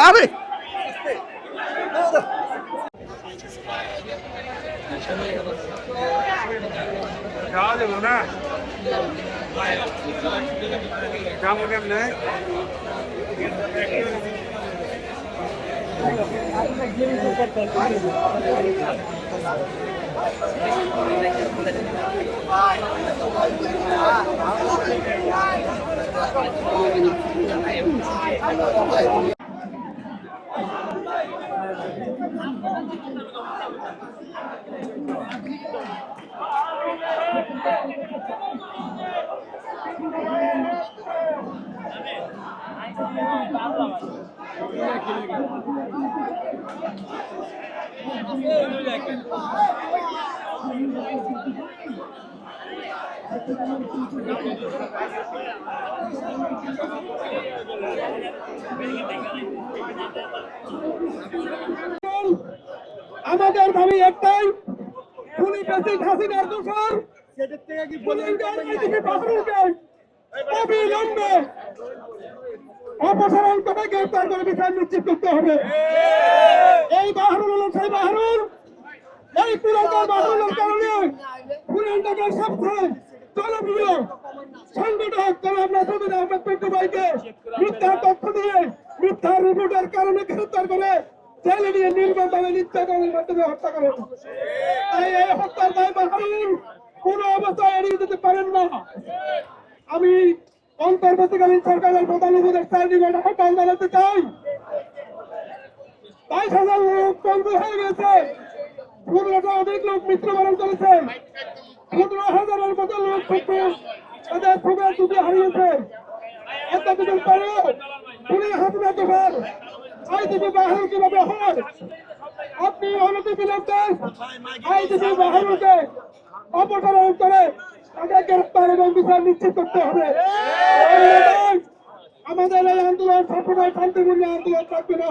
আবে খাওয়া যাবো না যাবো কেমনে আমাদের দাবি একটাই, খুনি প্রেসিডেন্ট হাসিনার দোষর অবিলম্বে অপসারণ করে গ্রেপ্তার করে বিচার নিশ্চিত করতে হবে। এই বাহারুল হলো সেই বাহারুল, এই পুরাতন বাহারুলের কারণে পুরান ঢাকার সবচেয়ে জনপ্রিয় সংগঠক জনাব নাসিরুদ্দিন আহমেদ পিন্টু ভাইকে মিথ্যা তথ্য দিয়ে মিথ্যা রিপোর্টের কারণে গ্রেপ্তার করে জেলে নিয়ে নির্মমভাবে নির্যাতনের মাধ্যমে হত্যা করে। তাই এই হত্যার দায় বাহারুল কোন অবস্থায় এড়িয়ে যেতে পারেন না। আমি অন্তর্বর্তীকালীন সরকারের প্রধান উপদেষ্টার নিকট আহ্বান জানাতে চাই, 22,000 লোক বন্ধু হয়ে গেছে, 15টা অধিক লোক মৃত্যুবরণ করেছে, 15,000-এর মতো লোক তাদের খুবই দুটি হারিয়েছে। এত কিছুর পরেও খুনি হাসিনা দোষর আইজিপি বাহারুল কিভাবে হয়? আপনি অনতি বিলম্বে আইজিপি বাহারুলকে অপসারণ করে তাকে গ্রেফতার এবং বিচার নিশ্চিত করতে হবে। আমাদের এই আন্দোলন সবসময় শান্তিপূর্ণ আন্দোলন থাকবে না।